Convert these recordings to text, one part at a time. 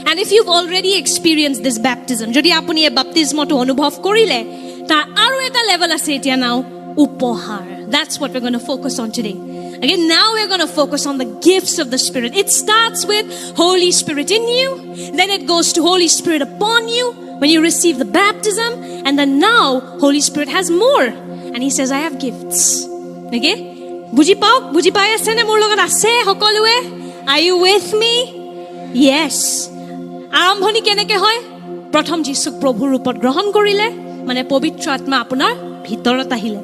And if you've already experienced this baptism, jodi apuni e baptism to anubhav korile, tar aru eta level ase etia now upohar. That's what we're going to focus on today. Again, now we're going to focus on the gifts of the Spirit. It starts with Holy Spirit in you, then it goes to Holy Spirit upon you when you receive the baptism, and then now Holy Spirit has more, and He says, I have gifts. Okay? Buji pai ase na mor logot ase hokolue? Are you with me? Yes. Arambhoni keneke hoy? Prothom Jisuk Prabhur rupot grohon korile, mane pavitra atma apunar bhitorot ahile.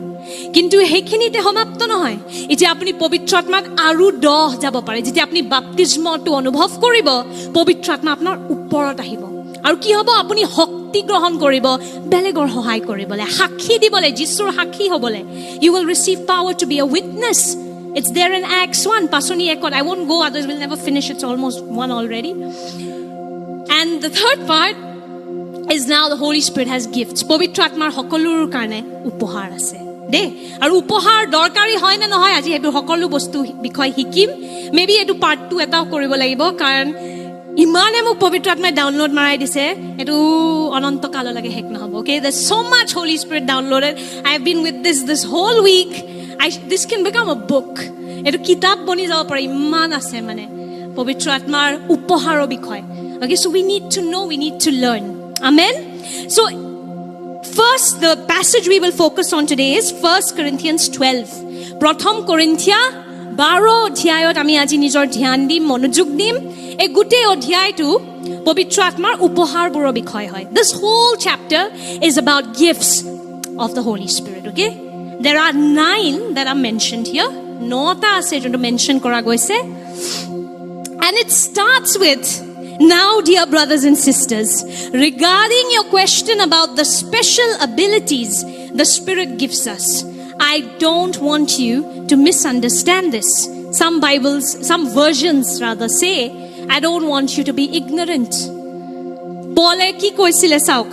কিন্তু হেখিনিতে সমাপ্ত নহয় এতিয়া আপুনি পবিত্ৰ আত্মাক আৰু 10 যাব পাৰে যেতিয়া আপুনি বাপ্তিস্মটো অনুভৱ কৰিব পবিত্ৰ আত্মা আপোনাৰ ওপৰত আহিব আৰু কি হ'ব আপুনি শক্তি গ্ৰহণ কৰিব বেলেগৰ সহায় কৰিবলৈ সাক্ষী দিবলৈ যিশুৰ সাক্ষী হ'বলৈ you will receive power to be a witness. It's there in Acts 1 pasoni ekot. I won't go, others will never finish. It's almost 1 already. And the third part is now the Holy Spirit has gifts. পবিত্ৰ আত্মাৰ সকলোৰ কাৰণে উপহাৰ আছে দে আৰু উপহাৰ দৰকাৰী হয় না নহয় আজি হেতু সকলো বস্তু বিষয় হিকিম মেবি এটো পাৰ্ট 2 এটাও কৰিব লাগিব কাৰণ ইমানে মোক পবিত্ৰ আত্মাই ডাউনলোড মাৰাই দিছে এটো অনন্ত কাল লাগে হেক নহব okay there's so much Holy Spirit downloaded. I have been with this whole week. This can become a book. এটো কিতাপ বনি যাব পাৰে ইমান আছে মানে পবিত্ৰ আত্মাৰ উপহাৰৰ বিষয় okay so we need to know, we need to learn. Amen. So first, the passage we will focus on today is 1 Corinthians 12. Pratham Korinthia 12 অধ্যায়ত আমি আজি নিজৰ ধ্যান দিম মনোযোগ দিম এই গোটেই অধ্যায়টো পবিত্ৰ আত্মাৰ উপহাৰবোৰৰ বিষয় হয়. This whole chapter is about gifts of the Holy Spirit, okay? There are 9 that are mentioned here. 9টা আছে যোনটো মেনশন কৰা গৈছে. And it starts with, now, dear brothers and sisters, regarding your question about the special abilities the Spirit gives us, I don't want you to misunderstand this. Some Bibles, some versions rather say, I don't want you to be ignorant. Paule ki koisile sauk,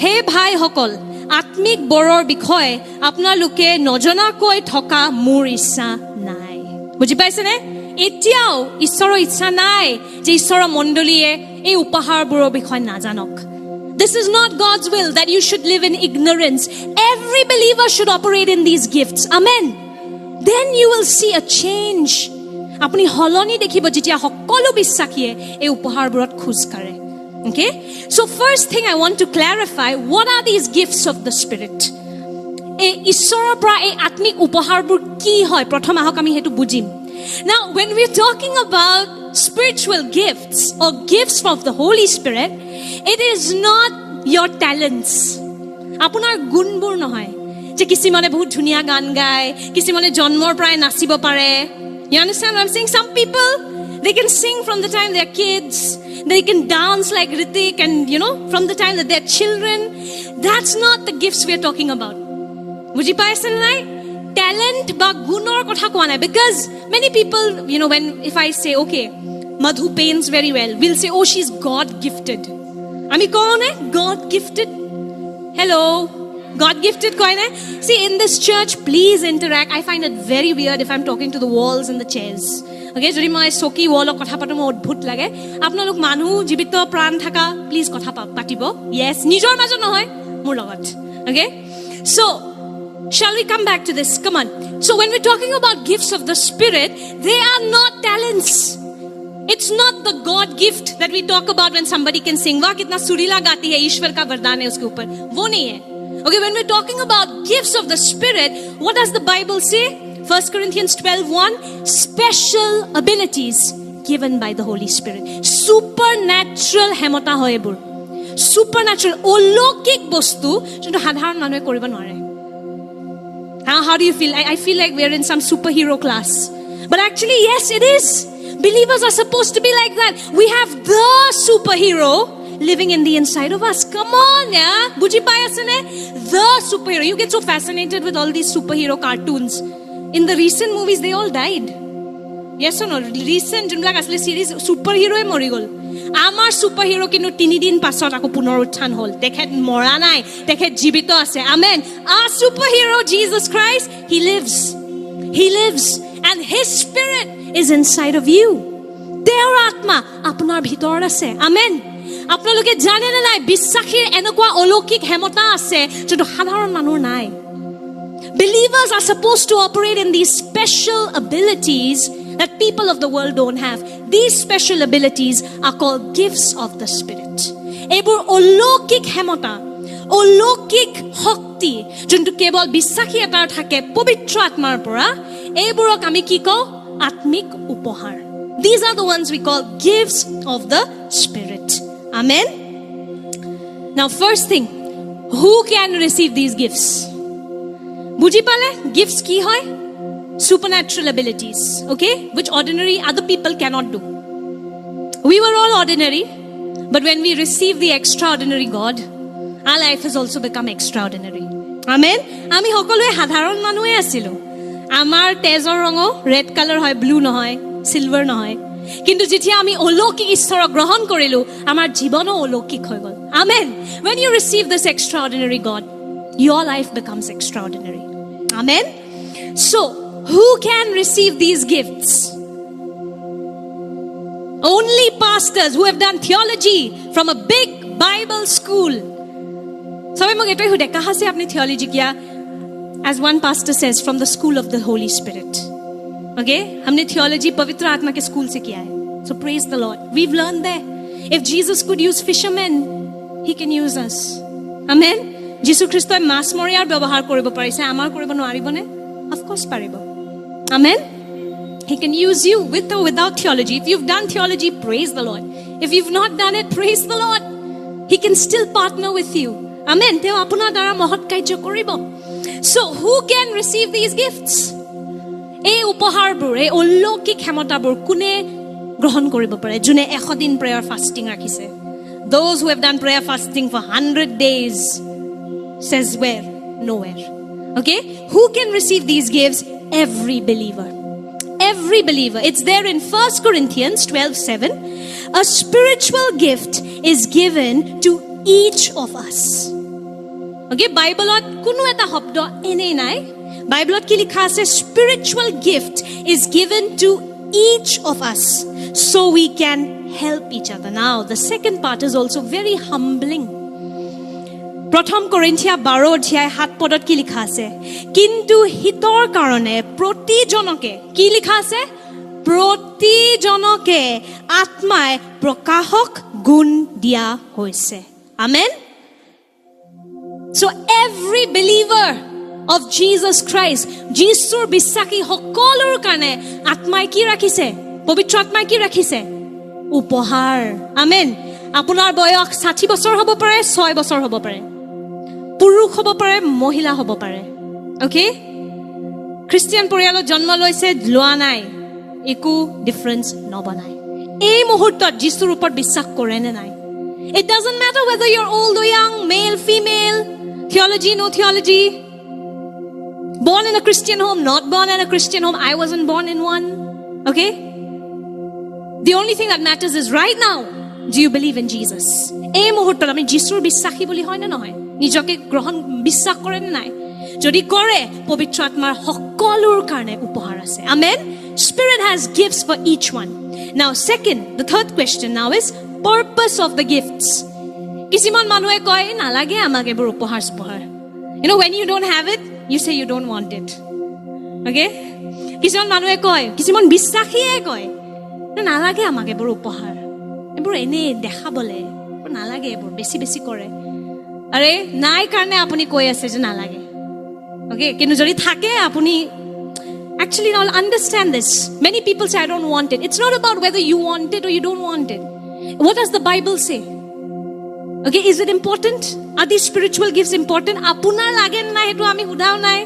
he bhai hokol, atmik boror bikhoye apnaloke nojonakoi thoka mur issa nai. Buji paise ne? এতিয়াও ঈশ্বৰৰ ইচ্ছা নাই যে ঈশ্বৰৰ মণ্ডলীয়ে এই উপহাৰবোৰৰ বিষয় নাজানক. This is not God's will that you should live in ignorance. Every believer should operate in these gifts. Amen. Then you will see a change. আপুনি হলনি দেখিব যেতিয়া সকলো বিশ্বাসীয়ে এই উপহাৰবোৰত খোজ কাঢ়ে. Okay? So first thing I want to clarify, what are these gifts of the Spirit? এই ঈশ্বৰৰ পৰা এই আত্মিক উপহাৰবোৰ কি হয় প্ৰথম আহক আমি হেতু বুজিম. Now, when we're talking about spiritual gifts or gifts of the Holy Spirit, it is not your talents. Apunar gunbur nohoy. Je kisimane bahut dhuniya gan gaye, kisimane janmor pray nachibo pare. You understand what I'm saying? Some people, they can sing from the time they're kids. They can dance like Ritik and, from the time that they're children. That's not the gifts we're talking about. Buji paise nai? Talent ba gunor kotha koa nai, because many people, when if I say, okay, Madhu paints very well, we'll say, oh, she's God gifted. Ami kaun hai God gifted? Hello, God gifted koin hai? See, in this church, please interact. I find it very weird if I'm talking to the walls and the chairs. Okay, jodi moi soki wall kotha patu mo odbhut lage. Apnalok manu jibito pran thaka, please kotha patibo. Yes, nijor majo nohoy mur logot. Okay, so shall we come back to this? Come on. So when we're talking about gifts of the Spirit, they are not talents. It's not the God gift that we talk about when somebody can sing. Wah kitna surila gati hai, Ishwar ka vardaan hai uske upar. Wo nahi hai. Okay, when we're talking about gifts of the Spirit, what does the Bible say? 1 Corinthians 12:1, special abilities given by the Holy Spirit. Supernatural hemota hoy ebur. Supernatural olokik bostu jonto sadharon manue koribo nware. How do you feel? I feel like we're in some superhero class. But actually, yes, it is. Believers are supposed to be like that. We have the superhero living in the inside of us. Come on, yeah? Buji payasane? The superhero. You get so fascinated with all these superhero cartoons. In the recent movies, they all died. Yes or no? Recent junlak asle series superhero e mori gol. Amar superhero kinu 3 din pasot ako punoruthan hol. Dekhet mora nai, dekhet jibito ase. Amen. Our superhero Jesus Christ, he lives. He lives, and his spirit is inside of you. Their atma apnar bhitor ase. Amen. আপোনালোকে জানে না নাই বিশ্বাসীৰ এনেকুৱা অলৌকিক ক্ষমতা আছে যেটো সাধাৰণ মানুহৰ নাই Believers are supposed to operate in these special abilities that people of the world don't have. These special abilities are called gifts of the Spirit. Ebur olokik hemota, olokik shakti, jontu kebol bisakhi etar thake povitra atmar pora, eburok ami ki ko atmik upohar. These are the ones we call gifts of the Spirit. Amen. Now first thing, who can receive these gifts? বুজি পালে gifts কি হয় supernatural abilities okay which ordinary other people cannot do we were all ordinary but when we receive the extraordinary God our life has also become extraordinary amen আমি সকলোৱে সাধাৰণ মানুহে আছিলো আমাৰ তেজৰ ৰং ৰেড কালাৰ হয় ব্লু নহয় সিলভাৰ নহয় কিন্তু যেতিয়া আমি অলৌকিক ঈশ্বৰক গ্ৰহণ কৰিলো আমাৰ জীৱনো অলৌকিক হৈ গল amen when you receive this extraordinary God your life becomes extraordinary. Amen. So, who can receive these gifts? Only pastors who have done theology from a big Bible school. Sabe mo eto hude kaha se apni theology kiya? As one pastor says, from the school of the Holy Spirit. Okay? Humne theology Pavitra Atma ke school se kiya hai. So praise the Lord. We've learned there. If Jesus could use fishermen, he can use us. Amen. Jesus Christ mass moriar ব্যবহার কৰিব পাৰিছে আমাৰ কৰিব নোৱাৰিবনে of course পাৰিব amen he can use you with or without theology if you've done theology praise the Lord if you've not done it praise the Lord he can still partner with you amen তেওঁ আপোনাৰ দ্বাৰা মহৎ কাৰ্য কৰিব so who can receive these gifts এই উপহাৰবোৰ এই অলৌকিক ক্ষমতাবোৰ কোনে গ্ৰহণ কৰিব পাৰে যোনে 100 দিন prayer fasting ৰাখিছে those who have done prayer fasting for 100 days says where? Nowhere. Okay? Who can receive these gifts? Every believer. Every believer. It's there in 1 Corinthians 12:7. A spiritual gift is given to each of us. Okay? Bible kuno eta hobdo ene nai. Bible ki likha ase spiritual gift is given to each of us so we can help each other. Now, the second part is also very humbling. প্ৰথম কৰিন্থিয়া 12 অধ্যায় 7 পদত কি লিখা আছে কিন্তু হিতৰ কাৰণে প্ৰতিজনকে কি লিখা আছে প্ৰতিজনকে আত্মাই প্ৰকাশক গুণ দিয়া হৈছে আমেন so every believer of Jesus Christ যিশুৰ বিশ্বাসী সকলৰ কাৰণে আত্মাই কি ৰাখিছে পবিত্ৰ আত্মাই কি ৰাখিছে উপহাৰ আমেন আপোনাৰ বয়স 60 বছৰ হ'ব পাৰে 6 বছৰ হ'ব পাৰে পুৰুষ হ'ব পাৰে মহিলা হ'ব পাৰে ওকে খ্ৰীষ্টিয়ান পৰিয়ালত জন্ম লৈছে লোৱা নাই একো ডিফাৰেন্স নবনাই এই মুহূৰ্তত যিশুৰ ওপৰত বিশ্বাস কৰে নে নাই it doesn't matter whether you're old or young male female theology no theology born in a Christian home not born in a Christian home I wasn't born in one okay the only thing that matters is right now do you believe in Jesus এই মুহূৰ্তত আমি যিশুৰ বিশ্বাসী বুলি হয় না নহয় নিজকে গ্ৰহণ বিশ্বাস কৰে না নাই যদি কৰে পবিত্ৰ আত্মাৰ সকলৰ কাৰণে উপহাৰ আছে amen spirit has gifts for each one now second the third question now is purpose of the gifts কিছুমান মানুহে কয় নালাগে আমাক এবোৰ উপহাৰ you know when you don't have it you say you don't want it okay কিছুমান মানুহে কয় কিছুমান বিশ্বাসীয়ে কয় নালাগে আমাক এবোৰ উপহাৰ এবোৰ এনে দেখাবলে নালাগে এবোৰ বেছি বেছি কৰে আৰে নাই কাৰণে আপুনি কৈ আছে যে নালাগে okay কিন্তু যদি থাকে আপুনি actually not understand this many people say I don't want it it's not about whether you want it or you don't want it what does the Bible say okay is it important are these spiritual gifts important আপোনাৰ লাগে না হেতু আমি হুদাও নাই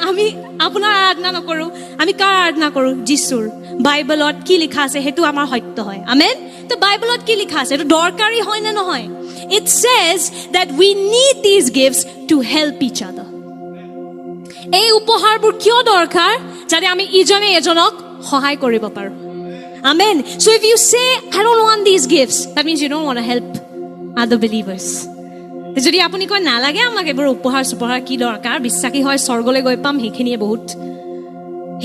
আমি আপোনাৰ আৰাধনা নকৰো আমি কাৰ আৰাধনা কৰো যিশুৰ বাইবেলত কি লিখা আছে হেতু আমাৰ সত্য হয় আমেন তো বাইবেলত কি লিখা আছে এটো দৰকাৰী হয় না নহয় it says that we need these gifts to help each other এই উপহাৰবোৰ কিয় দৰকাৰ যাতে আমি ইজনে এজনক সহায় কৰিব পাৰো amen so if you say I don't want these gifts that means you don't want to help other believers যদি আপুনি কয় নালাগে আমাকে এবোৰ উপহাৰ সুপহাৰ কি দৰকাৰ বিশ্বাসী হয় স্বৰ্গলৈ গৈ পাম হেখিনিয়ে বহুত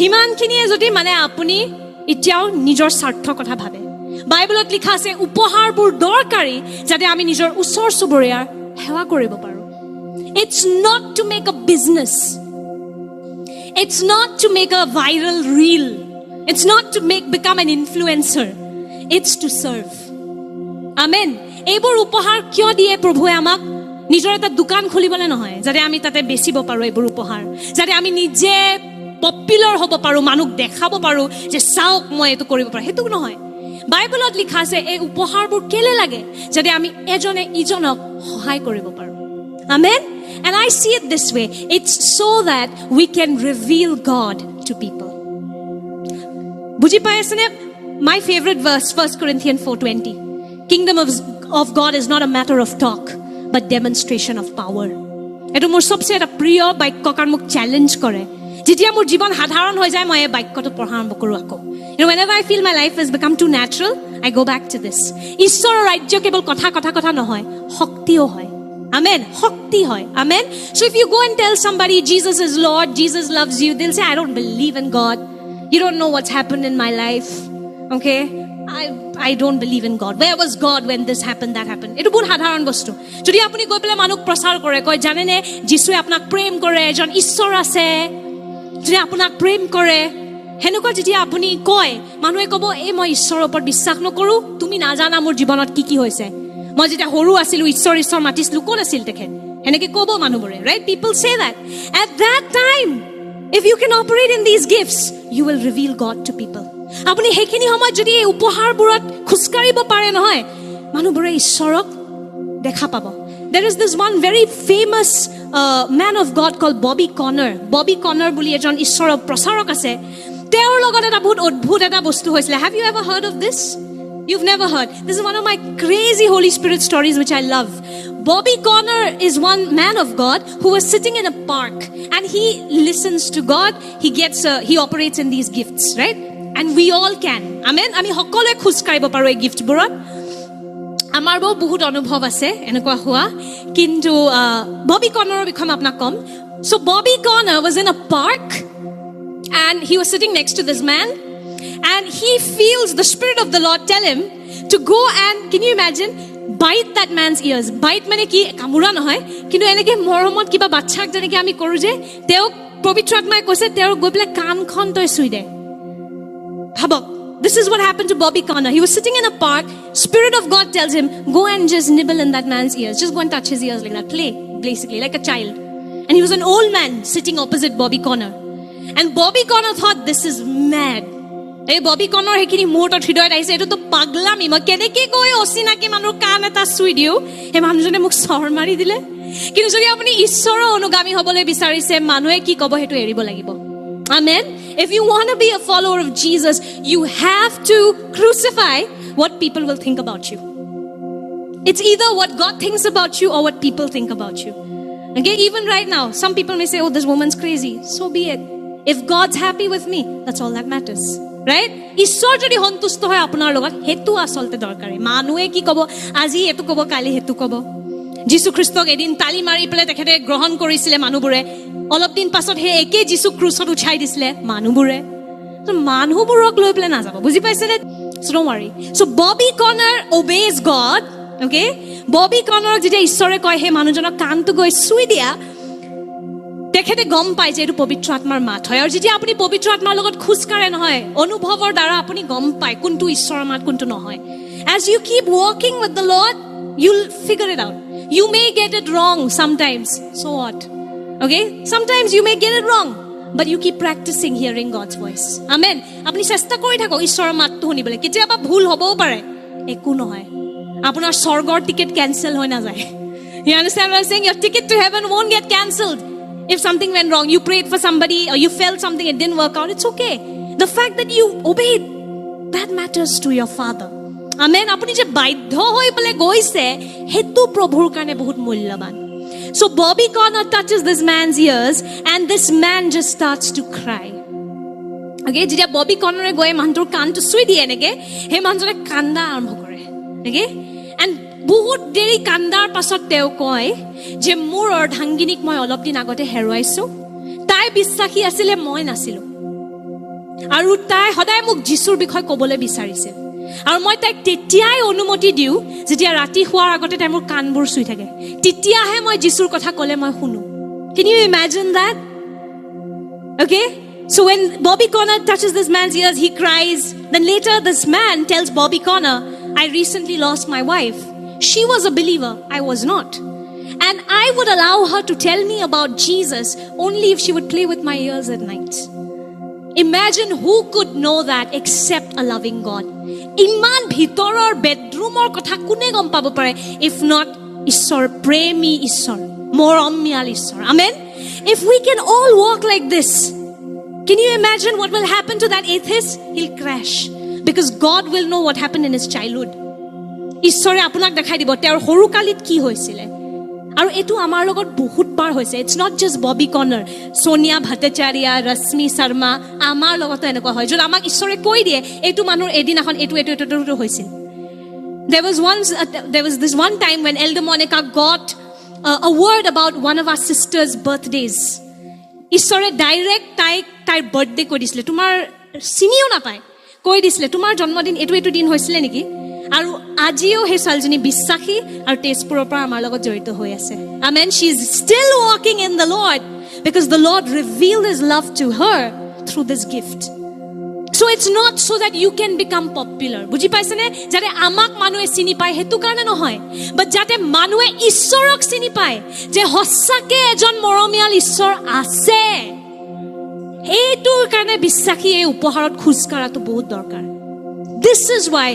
হিমানখিনিয়ে যদি মানে আপুনি ইতিয়াও নিজৰ স্বাৰ্থ কথা ভাবে বাইবেলত লিখা আছে উপহাৰবোৰ দৰকাৰী যাতে আমি নিজৰ ওচৰ চুবুৰীয়াৰ সেৱা কৰিব পাৰো. It's not to make a business. It's not to make a viral reel. It's not to become an influencer. It's to serve. Amen. এইবোৰ উপহাৰ কিয় দিয়ে প্ৰভুৱে আমাক? নিজৰ এটা দোকান খুলিবলৈ নহয়, যাতে আমি তাতে বেচিব পাৰো এইবোৰ উপহাৰ, যাতে আমি নিজে পপুলাৰ হ'ব পাৰো, মানুহক দেখাব পাৰো যে চাওক মই এইটো কৰিব পাৰো, সেইটো নহয়. বাইবেলত লিখা আছে এই উপহাৰবোৰ কেলে লাগে? যাতে আমি এজনে ইজনক সহায় কৰিব পাৰো. Amen. And I see it this way. It's so that we can reveal God to people. বুজি পাই আছেনে? My favorite verse, 1 Corinthians 4:20. Kingdom of God is not a matter of talk, but demonstration of power. এটো মোৰ সবচে এটা প্ৰিয় বাক্য, কাৰণ মোক চ্যালেঞ্জ কৰে. যেতিয়া মোৰ জীৱন সাধাৰণ হৈ যায় মই এই বাক্যটো পঢ়া আৰম্ভ কৰো আকৌ. Whenever I feel my life has become too natural, I go back to this. ঈশ্বৰৰ ৰাজ্য কেৱল কথা নহয়, শক্তিও হয়. Amen. Shakti hoy. Amen. So if you go and tell somebody Jesus is Lord, Jesus loves you, they'll say I don't believe in God. You don't know what's happened in my life. Okay? I don't believe in God. Where was God when this happened, that happened? Etu bahut sadharon bostu. Jodi apuni goi pele manuk prasar kore, koi janene Jisue apnak prem kore, ejon ishor ase. Jodi apunak prem kore, henuko jodi apuni koi, manue kobo ei moi ishor opor bissak nokoru, tumi najana mor jibonot ki hoise. মই যেতিয়া সৰু আছিলো ঈশ্বৰ মাতিছিলো, কোন আছিল তেখেত? এনেকে ক'ব মানুহবোৰে, right? People say that. At that time, if you can operate in these gifts, you will reveal God to people. আপুনি হেখিনি সময়ত যদি এই উপহাৰবোৰত খুস্কাৰিব পাৰে নহয়, মানুহবোৰে ঈশ্বৰক দেখা পাব. There is this one very famous man of God called Bobby Conner. Bobby Conner বুলি এজন ঈশ্বৰৰ প্ৰচাৰক আছে. তেওঁৰ লগত এটা বহুত অদ্ভুত এটা বস্তু হৈছিল. Have you ever heard of this? You've never heard. This is one of my crazy Holy Spirit stories which I love. Bobby Conner is one man of God who was sitting in a park and he listens to God. He operates in these gifts, right? And we all can. Amen. Ami hokole khuskaribo paro ei gift borat. Amar bo bahut anubhav ase enekwa hua. Kintu Bobby Conner bikham apnak kom. So Bobby Conner was in a park and he was sitting next to this man. And he feels the Spirit of the Lord tell him to go and, can you imagine, bite that man's ears. Bite mane ki kamura nohoy, kintu eneke moromot kiba bachchak jeneke ami koru je, teo pavitra atmai koise teo goi pele kan khon toy sui de. Bhabok, this is what happened to Bobby Conner. He was sitting in a park, Spirit of God tells him, go and just nibble in that man's ears. Just go and touch his ears like that. Play, basically, like a child. And he was an old man sitting opposite Bobby Conner. And Bobby Conner thought, this is mad. এই ববি কনৰ হেখিনি মুহূৰ্তত হৃদয়ত আহিছে, এইটো তো পাগলামি, মই কেনেকে গৈ অচিনাকি মানুহৰ কাণ এটা চুই দিও, এই মানুহজনে মোক চৰ মাৰি দিলে. কিন্তু যদি আপুনি ঈশ্বৰৰ অনুগামী হ'বলৈ বিচাৰিছে, মানুহে কি ক'ব সেইটো এৰিব লাগিব. Amen. If you want to be a follower of Jesus, you have to crucify what people will think about you. It's either what God thinks about you or what people think about you. Okay, even right now, some people may say, oh, this woman's crazy. So be it. If God's happy with me, that's all that matters. Right? ঈশ্বৰ যদি সন্তুষ্ট হয় আপোনাৰ লগত, হেতু আসলতে দৰকাৰী. মানুহে কি ক'ব, আজি এটো ক'ব, কালি হেতু ক'ব. যীশু খ্ৰীষ্টক এদিন তালি মাৰি পেলাই তেখেতে গ্ৰহণ কৰিছিলে মানুহবোৰে, অলপ দিন পাছত হে একে যীশু ক্ৰুচত উঠাই দিছিলে মানুহবোৰে. তো মানুহবোৰক লৈ পেলাই নাযাব, বুজি পাইছেনে? So don't worry. So Bobby Conner obeys God. Okay? Bobby Conner যেতিয়া ঈশ্বৰে কয় হে মানুহজনক কাণটো গৈ চুই দিয়া, তেখেতে গম পায় যে এইটো পবিত্ৰ আত্মাৰ মাত হয়. আৰু যেতিয়া আপুনি পবিত্ৰ আত্মাৰ লগত খোজকাঢ়ে নহয়, অনুভৱৰ দ্বাৰা আপুনি গম পায় কোনটো ঈশ্বৰৰ মাত কোনটো নহয়. As you keep walking with the Lord, you'll figure it out. You may get it wrong sometimes. So what? Okay? Sometimes you may get it wrong, but you keep practicing hearing God's voice. Amen. আপুনি চেষ্টা কৰি থাকক ঈশ্বৰৰ মাতটো শুনিবলৈ. কেতিয়াবা ভুল হ'বও পাৰে, একো নহয়. আপোনাৰ স্বৰ্গৰ টিকেট কেনসেল হৈ নাযায়. You understand what I'm saying? Your ticket to heaven won't get cancelled. If something went wrong, you prayed for somebody or you felt something, it didn't work out, it's okay. The fact that you obeyed, that matters to your Father. Amen. Apuni je baidho hoi pele goise, hetu prabhur karone bahut mulyaban. So Bobby Conner touches this man's ears and this man just starts to cry. Okay, যেতিয়া Bobby Conner goye mantor kan to sui die eneke, he manjore kanda arambho kore. Okay? And বহুত দেৰি কান্দাৰ পাছত তেওঁ কয় যে মোৰ অৰ্ধাংগিনীক মই অলপ দিন আগতে হেৰুৱাইছো, তাই বিশ্বাসী আছিলে, মই নাছিলো, আৰু তাই সদায় মোক যীশুৰ বিষয়ে ক'বলৈ বিচাৰিছিল. আৰু মই তাইক তেতিয়াই অনুমতি দিওঁ যেতিয়া ৰাতি শোৱাৰ আগতে তাই মোৰ কাণবোৰ চুই থাকে তেতিয়াহে মই যিশুৰ কথা ক'লে মই শুনো Can you imagine that? Okay? So when Bobby Conner touches this man's ears, he cries. Then later this man tells Bobby Conner, I recently lost my wife. She was a believer. I was not. And I would allow her to tell me about Jesus only if she would play with my ears at night. Imagine who could know that except a loving God. Iman bhitoror bedroomor kotha kune gom pabo pare if not Ishor premi Ishor morommial Ishor. Amen. If we can all walk like this, can you imagine what will happen to that atheist? He'll crash because God will know what happened in his childhood. Ishore apunak dekhai dibo ter horu kalit ki hoisile. আৰু এটো আমাৰ লগত বহুত বাৰ হৈছে it's not just Bobby কৰ্নাৰ সোনিয়া ভট্টাচাৰ্য ৰশ্মি শৰ্মা আমাৰ লগত এনেকুৱা হয় যদি আমাক ঈশ্বৰে কৈ দিয়ে এটো মানুহৰ এদিনাখন এটো হৈছিল there was this one time when Elder Monica got a word about one of our sisters birthdays ঈশ্বৰে ডাইৰেক্ট তাইৰ বাৰ্থডে কৈ দিছিলে তোমাৰ চিনিও নাপায় কৈ দিছিলে তোমাৰ জন্মদিন এটো দিন হৈছিল নেকি আৰু আজিও হে সালজনী বিশ্বাসী আৰু তেজপুৰৰ পৰা আমাৰ লগত জড়িত হৈ আছে আমেন she is still walking in the Lord because the Lord revealed his love to her through this gift so it's not so that you can become popular বুজি পাইছনে যাতে আমাক মানুহে চিনি পায় হেতু কাৰণে নহয় but যাতে মানুহে ঈশ্বৰক চিনি পায় যে হসাকে এজন মৰমিয়াল ঈশ্বৰ আছে হেতুৰ কাৰণে বিশ্বাসী এই উপহাৰত খুজ কৰাটো বহুত দৰকাৰ this is why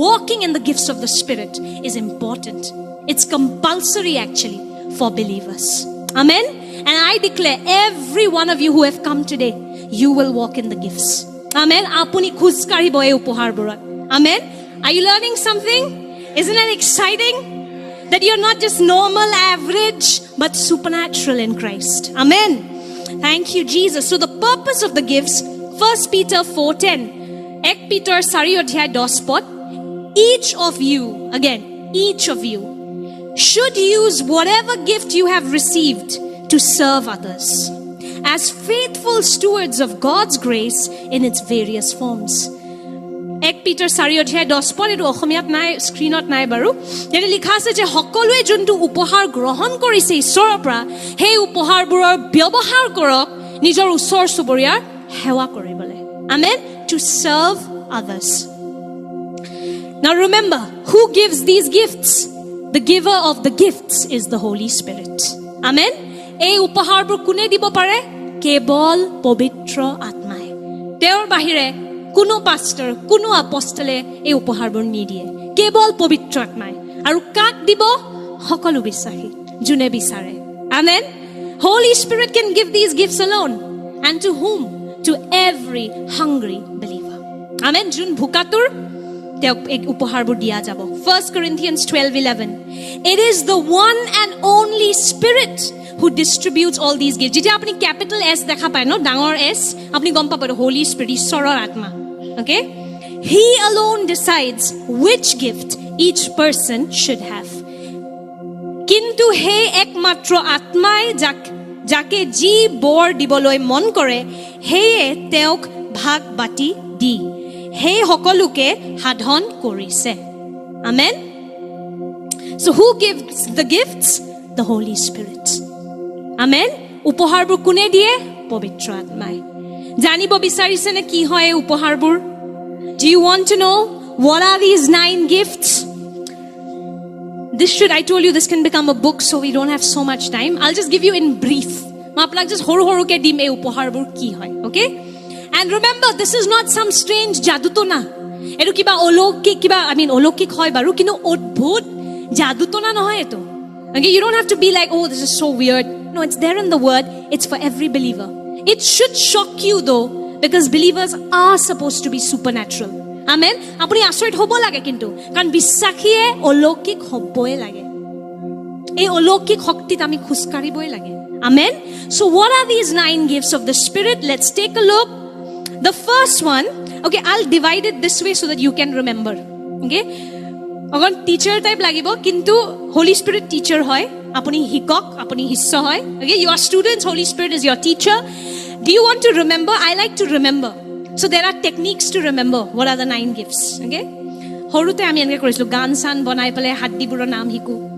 walking in the gifts of the Spirit is important. It's compulsory actually for believers. Amen. And I declare every one of you who have come today, you will walk in the gifts. Amen. Apuni khuz karibo ei upohar borat. Amen. Are you learning something? Isn't it exciting that you're not just normal, average, but supernatural in Christ? Amen. Thank you, Jesus. So the purpose of the gifts, 1 Peter 4:10. Ek Peter 4:10 Each of you should use whatever gift you have received to serve others as faithful stewards of God's grace in its various forms. 1 Peter 4:10 etu okhomiyat nai screenot nai baru jete likha ase je hokolue juntu upohar grohon korise ishorer pora hei upohar buror byabohar korok nijor usor suboriar hewa koribole amen to serve others. Now remember, who gives these gifts? The giver of the gifts is the Holy Spirit. Amen. Ei upaharbo kune dibo pare? Kebol povitra atmai. Teor bahire kuno pastor, kuno apostole ei upaharbo nidie. Kebol povitra atmai. Aru kak dibo? Hokolu bisahi. June bisare. Amen. Holy Spirit can give these gifts alone. And to whom? To every hungry believer. Amen. Jun bhukatur ek upaharbo dia jabo 1 Corinthians 12:11 It is the one and only Spirit who distributes all these gifts jeta apni capital S dekha pai no dangor S apni gom pabo Holy Spirit ishoror atma okay he alone decides which gift each person should have kintu he ekmatro atmai jake ji bor diboloi mon kore he teok bhag bati di Hey hokoluke hadhon korise. Amen. So who gives the gifts? The Holy Spirit. Amen. Upoharbur kune diye? Povitra atmai. Janibo bisarise ne ki hoy upoharbur? Do you want to know what are these 9 gifts? I told you this can become a book so we don't have so much time. I'll just give you in brief. Ma apnak just horu ke dim ei upoharbur ki hoy. Okay? And remember, this is not some strange jadutona. Etu kiba olokik kiba, olokik hoy baru kinu odbhut jadutona nohoy eto. Okay, you don't have to be like, oh, this is so weird. No, it's there in the word. It's for every believer. It should shock you though, because believers are supposed to be supernatural. Amen. Apuni asorit hobo lage kintu. Karon bisakhiye olokik hoboy lage. Ei olokik hoktit ami khuskariboy lage. Amen. So what are these 9 gifts of the Spirit? Let's take a look. The first one, okay, I'll divide it this way so that you can remember. Okay? Agon teacher type lagibo, kintu Holy Spirit teacher hoy. Apuni hikok, apuni hissa hoy. Okay, you are students, Holy Spirit is your teacher. Do you want to remember? I like to remember. So there are techniques to remember what are the 9 gifts. Okay? সৰুতে আমি এনেকৈ কৰিছিলোঁ গান চান বনাই পেলাই হাড্ডিবোৰৰ নাম শিকোঁ